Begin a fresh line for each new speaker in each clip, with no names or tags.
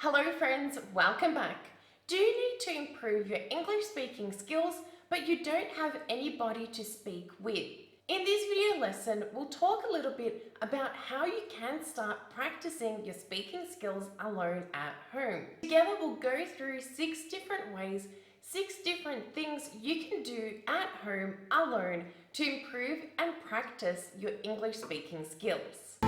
Hello friends, welcome back. Do you need to improve your English speaking skills but you don't have anybody to speak with? In this video lesson, we'll talk a little bit about how you can start practicing your speaking skills alone at home. Together we'll go through 6 different ways, 6 different things you can do at home alone to improve and practice your English speaking skills.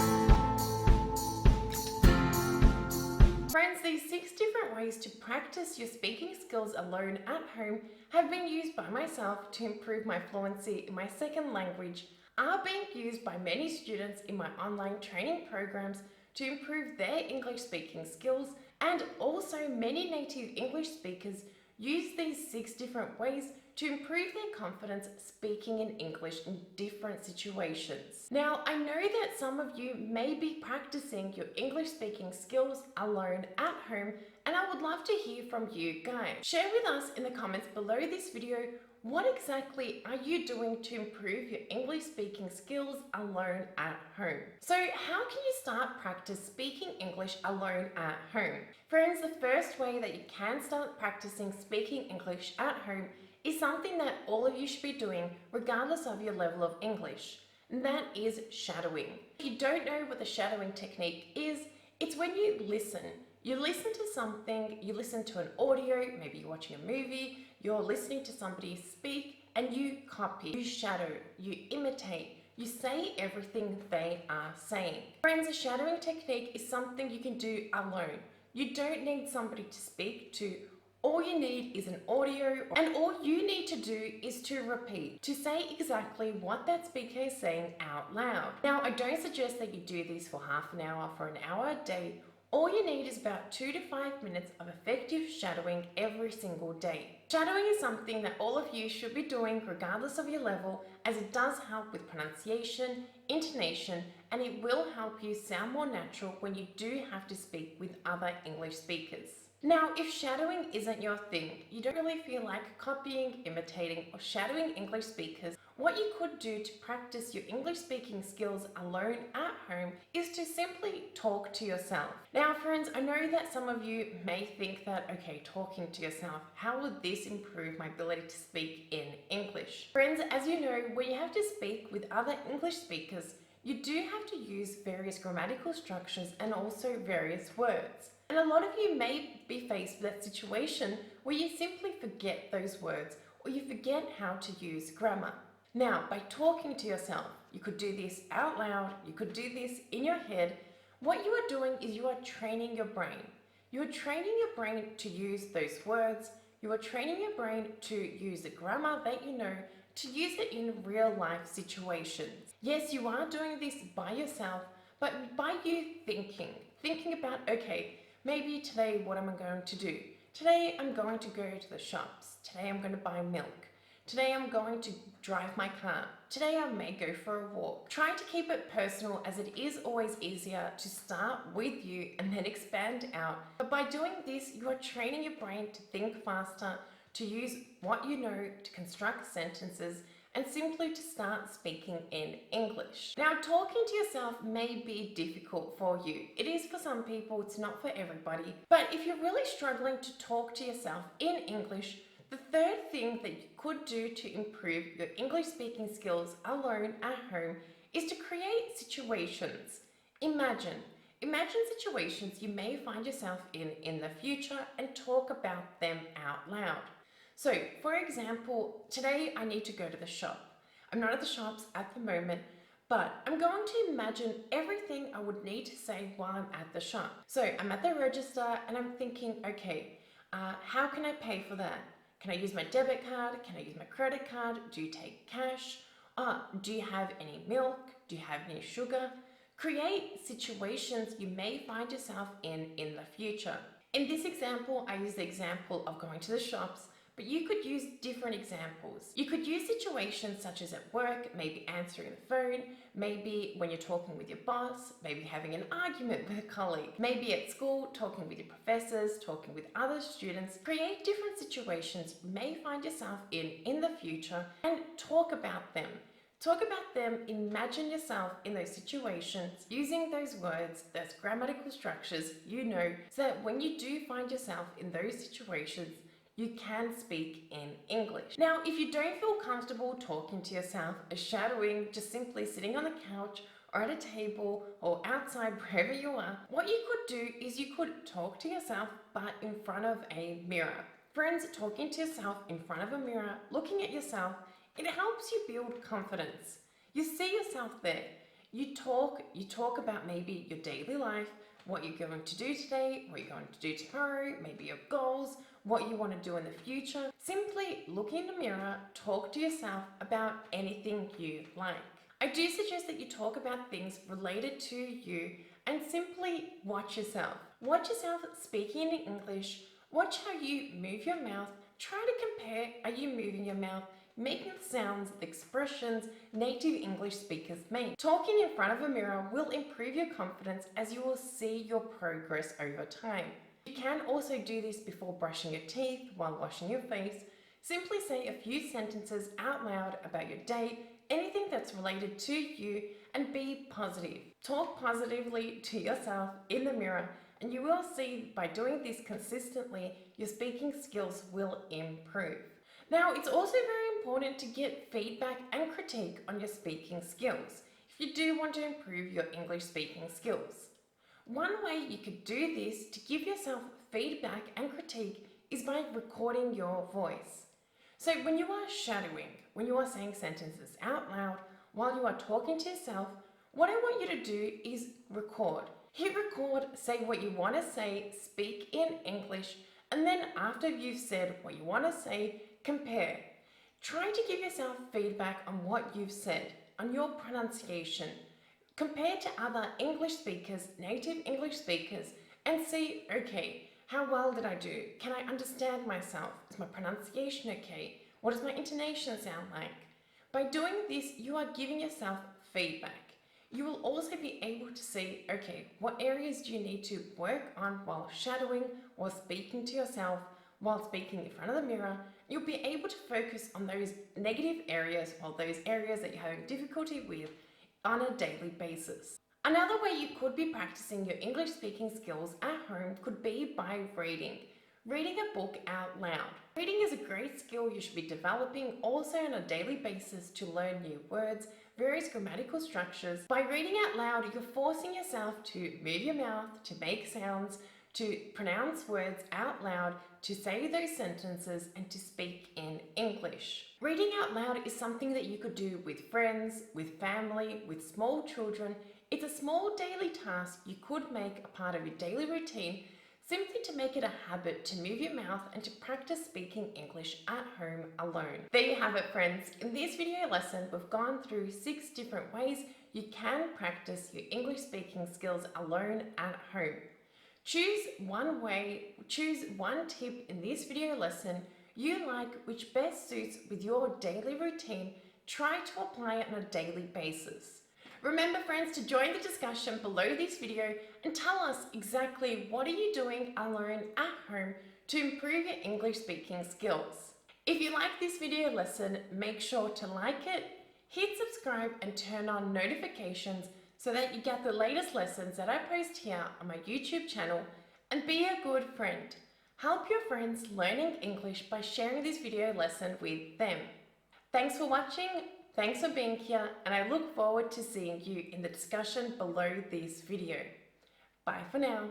Friends, these 6 different ways to practice your speaking skills alone at home have been used by myself to improve my fluency in my second language, are being used by many students in my online training programs to improve their English speaking skills, and also many native English speakers use these 6 different ways to improve their confidence speaking in English in different situations. Now, I know that some of you may be practicing your English speaking skills alone at home, and I would love to hear from you guys. Share with us in the comments below this video what exactly are you doing to improve your English speaking skills alone at home? So how can you start practice speaking English alone at home? Friends, the first way that you can start practicing speaking English at home is something that all of you should be doing regardless of your level of English, and that is shadowing. If you don't know what the shadowing technique is, it's when you listen. You listen to something, you listen to an audio, maybe you're watching a movie, you're listening to somebody speak, and you copy, you shadow, you imitate, you say everything they are saying. Friends, a shadowing technique is something you can do alone. You don't need somebody to speak to. All you need is an audio, and all you need to do is to repeat, to say exactly what that speaker is saying out loud. Now, I don't suggest that you do this for half an hour, for an hour a day. All you need is about 2 to 5 minutes of effective shadowing every single day. Shadowing is something that all of you should be doing regardless of your level, as it does help with pronunciation, intonation, and it will help you sound more natural when you do have to speak with other English speakers. Now, if shadowing isn't your thing, you don't really feel like copying, imitating, or shadowing English speakers, what you could do to practice your English speaking skills alone at home is to simply talk to yourself. Now, friends, I know that some of you may think that, okay, talking to yourself, how would this improve my ability to speak in English? Friends, as you know, when you have to speak with other English speakers, you do have to use various grammatical structures and also various words. And a lot of you may be faced with that situation where you simply forget those words or you forget how to use grammar. Now, by talking to yourself, you could do this out loud, you could do this in your head. What you are doing is you are training your brain. You are training your brain to use those words. You are training your brain to use the grammar that you know, to use it in real life situations. Yes, you are doing this by yourself, but by you thinking about, okay, maybe today what am I going to do? Today I'm going to go to the shops. Today I'm going to buy milk. Today I'm going to drive my car. Today I may go for a walk. Try to keep it personal, as it is always easier to start with you and then expand out. But by doing this, you are training your brain to think faster, to use what you know to construct sentences, and simply to start speaking in English. Now, talking to yourself may be difficult for you. It is for some people, it's not for everybody. But if you're really struggling to talk to yourself in English, the third thing that you could do to improve your English speaking skills alone at home is to create situations. Imagine situations you may find yourself in the future and talk about them out loud. So, for example, today I need to go to the shop. I'm not at the shops at the moment, but I'm going to imagine everything I would need to say while I'm at the shop. So I'm at the register and I'm thinking, okay, how can I pay for that? Can I use my debit card? Can I use my credit card? Do you take cash? Do you have any milk? Do you have any sugar? Create situations you may find yourself in the future. In this example, I use the example of going to the shops, but you could use different examples. You could use situations such as at work, maybe answering the phone, maybe when you're talking with your boss, maybe having an argument with a colleague, maybe at school, talking with your professors, talking with other students. Create different situations you may find yourself in the future and talk about them. Talk about them, imagine yourself in those situations, using those words, those grammatical structures so that when you do find yourself in those situations, you can speak in English. Now, if you don't feel comfortable talking to yourself, shadowing, just simply sitting on the couch or at a table or outside wherever you are, what you could do is you could talk to yourself but in front of a mirror. Friends, talking to yourself in front of a mirror, looking at yourself, it helps you build confidence. You see yourself there. You talk about maybe your daily life, what you're going to do today, what you're going to do tomorrow, maybe your goals, what you want to do in the future. Simply look in the mirror, talk to yourself about anything you like. I do suggest that you talk about things related to you and simply watch yourself. Watch yourself speaking in English. Watch how you move your mouth. Try to compare, are you moving your mouth, making the sounds, the expressions native English speakers make. Talking in front of a mirror will improve your confidence as you will see your progress over time. You can also do this before brushing your teeth, while washing your face. Simply say a few sentences out loud about your day, anything that's related to you, and be positive. Talk positively to yourself in the mirror, and you will see by doing this consistently, your speaking skills will improve. Now, it's also very important to get feedback and critique on your speaking skills if you do want to improve your English speaking skills. One way you could do this to give yourself feedback and critique is by recording your voice. So when you are shadowing, when you are saying sentences out loud, while you are talking to yourself, what I want you to do is record. Hit record, say what you want to say, speak in English, and then after you've said what you want to say, compare. Try to give yourself feedback on what you've said, on your pronunciation. Compare to other English speakers, native English speakers, and see, okay, how well did I do? Can I understand myself? Is my pronunciation okay? What does my intonation sound like? By doing this, you are giving yourself feedback. You will also be able to see, okay, what areas do you need to work on while shadowing, while speaking to yourself, while speaking in front of the mirror. You'll be able to focus on those negative areas or those areas that you're having difficulty with on a daily basis. Another way you could be practicing your English speaking skills at home could be by reading. Reading a book out loud. Reading is a great skill you should be developing also on a daily basis to learn new words, various grammatical structures. By reading out loud, you're forcing yourself to move your mouth, to make sounds, to pronounce words out loud, to say those sentences, and to speak in English. Reading out loud is something that you could do with friends, with family, with small children. It's a small daily task you could make a part of your daily routine, simply to make it a habit to move your mouth and to practice speaking English at home alone. There you have it, friends. In this video lesson, we've gone through 6 different ways you can practice your English speaking skills alone at home. Choose one tip in this video lesson you like which best suits with your daily routine. Try to apply it on a daily basis. Remember, friends, to join the discussion below this video and tell us exactly what are you doing alone at home to improve your English speaking skills. If you like this video lesson, make sure to like it, hit subscribe and turn on notifications so that you get the latest lessons that I post here on my YouTube channel, and be a good friend. Help your friends learning English by sharing this video lesson with them. Thanks for watching, thanks for being here, and I look forward to seeing you in the discussion below this video. Bye for now.